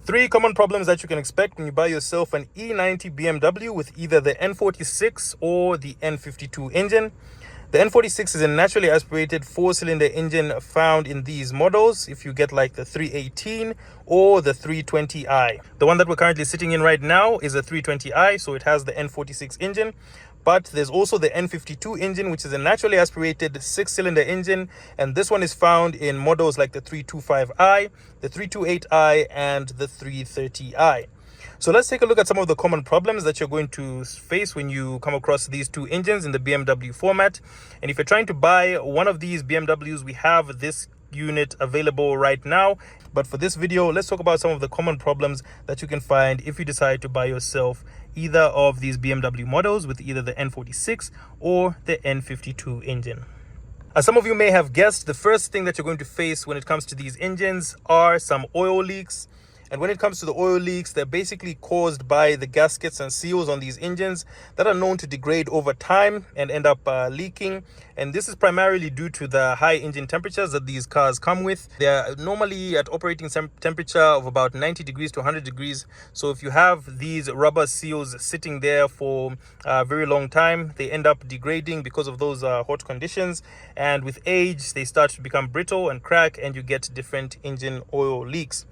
Three common problems that you can expect when you buy yourself an E90 BMW with either the N46 or the N52 engine. The N46 is a naturally aspirated 4-cylinder engine found in these models if you get like the 318 or the 320i. The one that we're currently sitting in right now is a 320i, so it has the N46 engine. But there's also the N52 engine, which is a naturally aspirated 6-cylinder engine, and this one is found in models like the 325i, the 328i, and the 330i. So let's take a look at some of the common problems that you're going to face when you come across these two engines in the BMW format. And if you're trying to buy one of these BMWs, we have this unit available right now. But for this video, let's talk about some of the common problems that you can find if you decide to buy yourself either of these BMW models with either the N46 or the N52 engine. As some of you may have guessed, the first thing that you're going to face when it comes to these engines are some oil leaks. And when it comes to the oil leaks, they're basically caused by the gaskets and seals on these engines that are known to degrade over time and end up leaking. And this is primarily due to the high engine temperatures that these cars come with. They're normally at operating temperature of about 90 degrees to 100 degrees. So if you have these rubber seals sitting there for a very long time, they end up degrading because of those hot conditions. And with age, they start to become brittle and crack, and you get different engine oil leaks.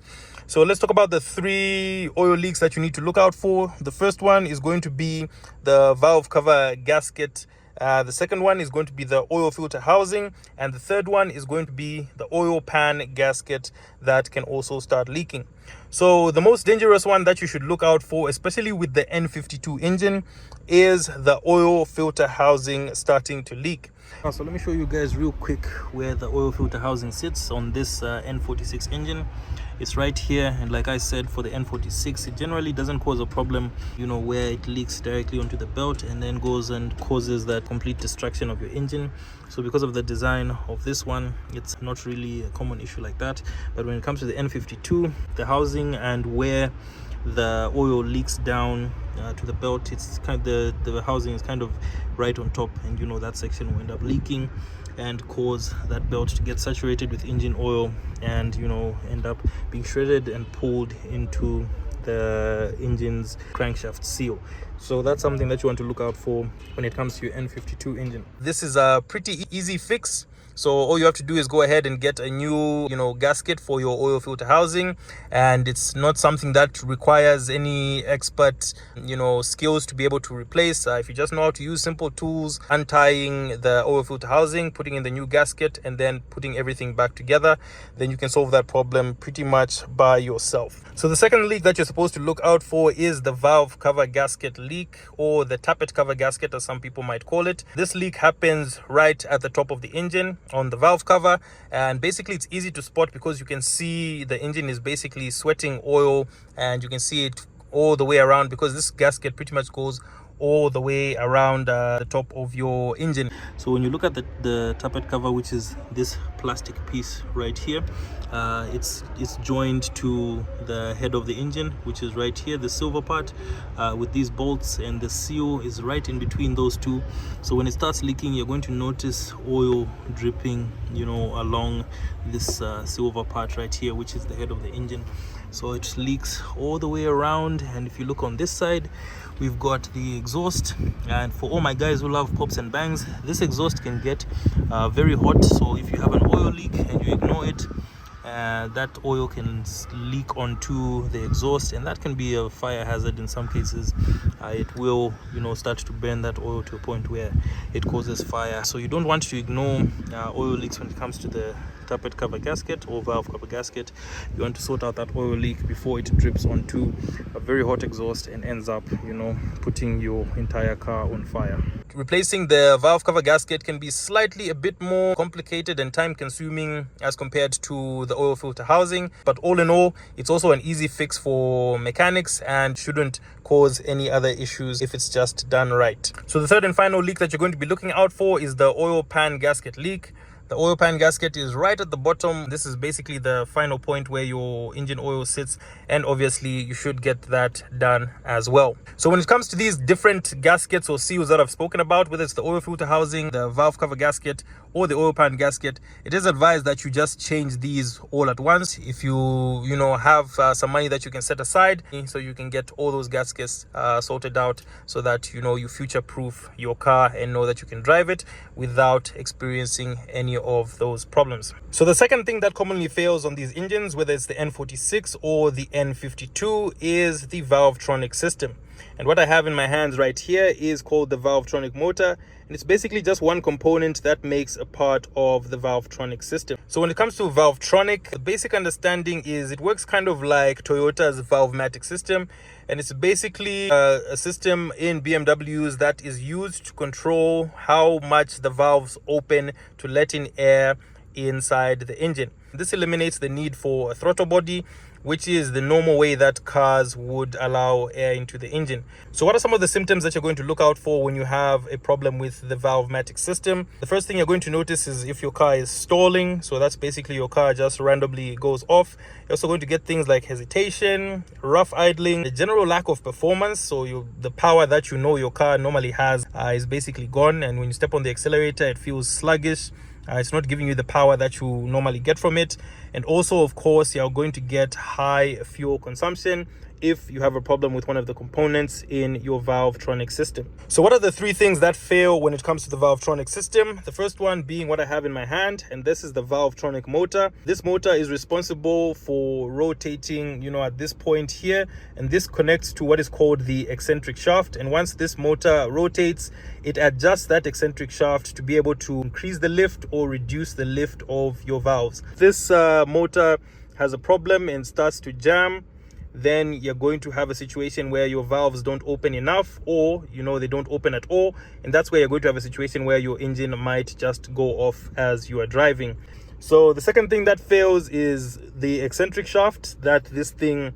So let's talk about the three oil leaks that you need to look out for. The first one is going to be the valve cover gasket. The second one is going to be the oil filter housing. And the third one is going to be the oil pan gasket that can also start leaking. So the most dangerous one that you should look out for, especially with the N52 engine, is the oil filter housing starting to leak. So let me show you guys real quick where the oil filter housing sits on this N46 engine. It's right here, and like I said, for the N46 it generally doesn't cause a problem, you know, where it leaks directly onto the belt and then goes and causes that complete destruction of your engine. So because of the design of this one, it's not really a common issue like that. But when it comes to the N52, the housing and where the oil leaks down to the belt, it's kind of the housing is kind of right on top, and you know that section will end up leaking and cause that belt to get saturated with engine oil and, you know, end up being shredded and pulled into the engine's crankshaft seal. So that's something that you want to look out for when it comes to your N52 engine. This is a pretty easy fix. So all you have to do is go ahead and get a new, you know, gasket for your oil filter housing, and it's not something that requires any expert, you know, skills to be able to replace. If you just know how to use simple tools, untying the oil filter housing, putting in the new gasket, and then putting everything back together, then you can solve that problem pretty much by yourself. So the second leak that you're supposed to look out for is the valve cover gasket leak, or the tappet cover gasket as some people might call it. This leak happens right at the top of the engine on the valve cover, and basically it's easy to spot because you can see the engine is basically sweating oil, and you can see it all the way around because this gasket pretty much goes all the way around the top of your engine. So when you look at the tappet cover, which is this plastic piece right here, it's joined to the head of the engine, which is right here, the silver part, with these bolts, and the seal is right in between those two. So when it starts leaking, you're going to notice oil dripping, you know, along this silver part right here, which is the head of the engine. So it leaks all the way around. And if you look on this side, we've got the exhaust, and for all my guys who love pops and bangs, this exhaust can get very hot. So if you have an oil leak and you ignore it, that oil can leak onto the exhaust, and that can be a fire hazard in some cases. It will, you know, start to burn that oil to a point where it causes fire. So you don't want to ignore oil leaks when it comes to the tappet cover gasket or valve cover gasket. You want to sort out that oil leak before it drips onto a very hot exhaust and ends up, you know, putting your entire car on fire. Replacing the valve cover gasket can be slightly a bit more complicated and time consuming as compared to the oil filter housing, but all in all, it's also an easy fix for mechanics and shouldn't cause any other issues if it's just done right. So the third and final leak that you're going to be looking out for is the oil pan gasket leak. The oil pan gasket is right at the bottom. This is basically the final point where your engine oil sits, and obviously you should get that done as well. So when it comes to these different gaskets or seals that I've spoken about, whether it's the oil filter housing, the valve cover gasket, or the oil pan gasket, it is advised that you just change these all at once. If you have some money that you can set aside, so you can get all those gaskets sorted out, so that you future proof your car and know that you can drive it without experiencing any of those problems. So the second thing that commonly fails on these engines, whether it's the N46 or the N52, is the Valvetronic system. And what I have in my hands right here is called the Valvetronic motor, and it's basically just one component that makes a part of the Valvetronic system. So when it comes to Valvetronic, the basic understanding is it works kind of like Toyota's Valvematic system, and it's basically a system in BMWs that is used to control how much the valves open to let in air inside the engine. This eliminates the need for a throttle body, which is the normal way that cars would allow air into the engine. So what are some of the symptoms that you're going to look out for when you have a problem with the Valvematic system? The first thing you're going to notice is if your car is stalling. So that's basically your car just randomly goes off. You're also going to get things like hesitation, rough idling, a general lack of performance. So the power that your car normally has is basically gone, and when you step on the accelerator, it feels sluggish. It's not giving you the power that you normally get from it. And also, of course, you're going to get high fuel consumption if you have a problem with one of the components in your Valvetronic system. So what are the three things that fail when it comes to the Valvetronic system? The first one being what I have in my hand, and this is the Valvetronic motor. This motor is responsible for rotating, at this point here, and this connects to what is called the eccentric shaft. And once this motor rotates, it adjusts that eccentric shaft to be able to increase the lift or reduce the lift of your valves. This motor has a problem and starts to jam, then you're going to have a situation where your valves don't open enough, or they don't open at all, and that's where you're going to have a situation where your engine might just go off as you are driving. So the second thing that fails is the eccentric shaft that this thing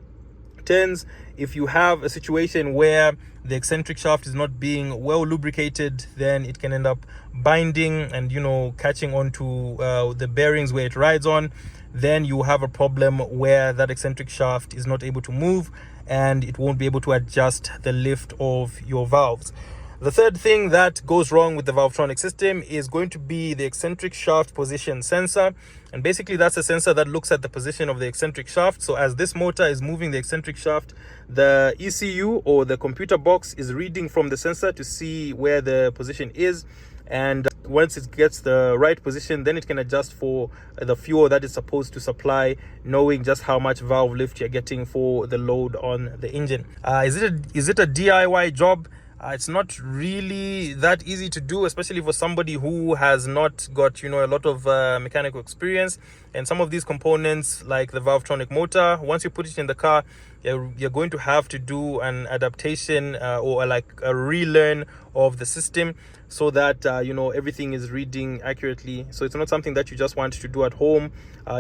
turns. If you have a situation where the eccentric shaft is not being well lubricated, then it can end up binding and catching onto the bearings where it rides on. Then you have a problem where that eccentric shaft is not able to move, and it won't be able to adjust the lift of your valves. The third thing that goes wrong with the Valvetronic system is going to be the eccentric shaft position sensor. And basically that's a sensor that looks at the position of the eccentric shaft. So as this motor is moving the eccentric shaft, the ECU, or the computer box, is reading from the sensor to see where the position is. And once it gets the right position, then it can adjust for the fuel that it's supposed to supply, knowing just how much valve lift you're getting for the load on the engine. Is it a DIY job? It's not really that easy to do, especially for somebody who has not got a lot of mechanical experience. And some of these components, like the Valvetronic motor, once you put it in the car, you're going to have to do an adaptation or like a relearn of the system, so that everything is reading accurately. So it's not something that you just want to do at home.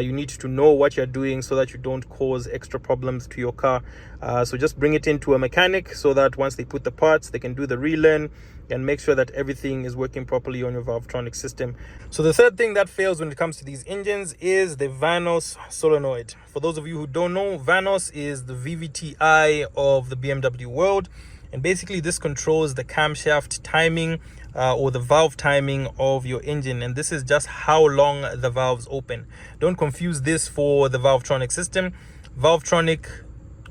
You need to know what you're doing so that you don't cause extra problems to your car. So just bring it into a mechanic, so that once they put the parts, they can do the relearn and make sure that everything is working properly on your Valvetronic system. So the third thing that fails when it comes to these engines is the Vanos solenoid. For those of you who don't know, Vanos is the VVTi of the BMW world. And basically this controls the camshaft timing or the valve timing of your engine. And this is just how long the valves open. Don't confuse this for the Valvetronic system. Valvetronic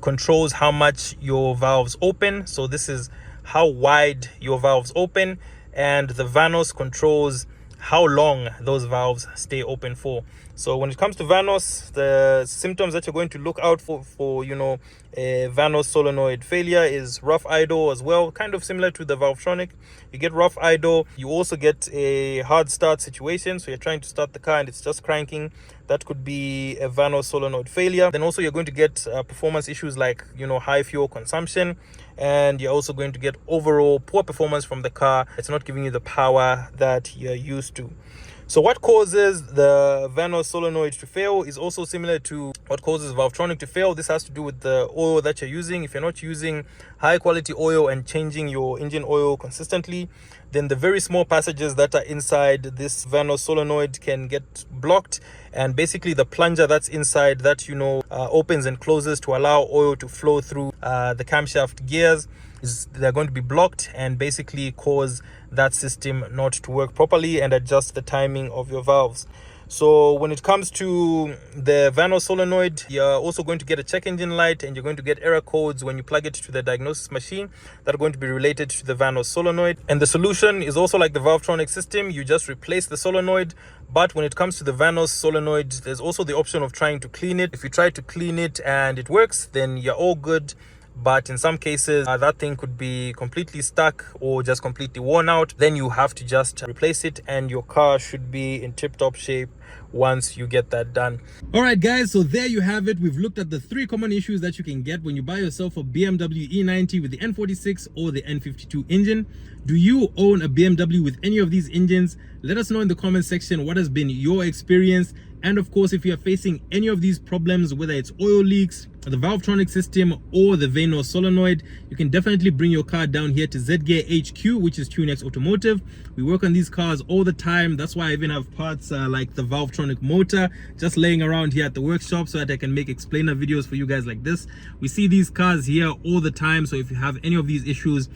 controls how much your valves open. So this is how wide your valves open. And the Vanos controls how long those valves stay open for. So when it comes to Vanos, the symptoms that you're going to look out for a Vanos solenoid failure is rough idle as well, kind of similar to the Valvetronic. You get rough idle. You also get a hard start situation. So you're trying to start the car and it's just cranking. That could be a Vanos solenoid failure. Then also you're going to get performance issues like high fuel consumption, and you're also going to get overall poor performance from the car. It's not giving you the power that you're used to. So what causes the Vanos solenoid to fail is also similar to what causes Valvetronic to fail. This has to do with the oil that you're using. If you're not using high quality oil and changing your engine oil consistently, then the very small passages that are inside this Vanos solenoid can get blocked. And basically the plunger that's inside that opens and closes to allow oil to flow through the camshaft gears, they're going to be blocked and basically cause that system not to work properly and adjust the timing of your valves. So when it comes to the Vanos solenoid, you're also going to get a check engine light, and you're going to get error codes when you plug it to the diagnosis machine that are going to be related to the Vanos solenoid. And the solution is also like the Valvetronic system. You just replace the solenoid. But when it comes to the Vanos solenoid, there's also the option of trying to clean it. If you try to clean it and it works, then you're all good. But in some cases, that thing could be completely stuck or just completely worn out. Then you have to just replace it, and your car should be in tip-top shape once you get that done. All right, guys, so there you have it. We've looked at the 3 common issues that you can get when you buy yourself a BMW E90 with the N46 or the N52 engine. Do you own a BMW with any of these engines? Let us know in the comment section what has been your experience. And of course, if you are facing any of these problems, whether it's oil leaks, the Valvetronic system, or the Vanos solenoid, you can definitely bring your car down here to Z-Gear HQ, which is TuneX Automotive. We work on these cars all the time. That's why I even have parts like the Valvetronic motor just laying around here at the workshop so that I can make explainer videos for you guys like this. We see these cars here all the time. So if you have any of these issues,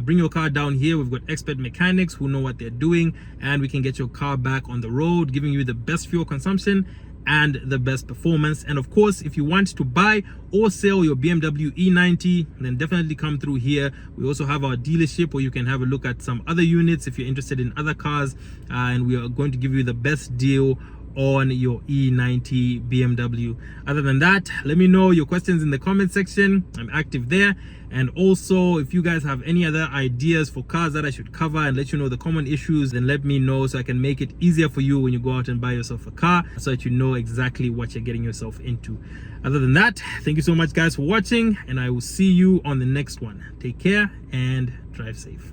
bring your car down here. We've got expert mechanics who know what they're doing, and we can get your car back on the road, giving you the best fuel consumption and the best performance. And of course, if you want to buy or sell your BMW E90, then definitely come through here. We also have our dealership where you can have a look at some other units if you're interested in other cars, and we are going to give you the best deal on your E90 BMW. Other than that, let me know your questions in the comment section. I'm active there. And also, if you guys have any other ideas for cars that I should cover and let you know the common issues, then let me know so I can make it easier for you when you go out and buy yourself a car, so that you know exactly what you're getting yourself into. Other than that, thank you so much guys for watching, and I will see you on the next one. Take care and drive safe.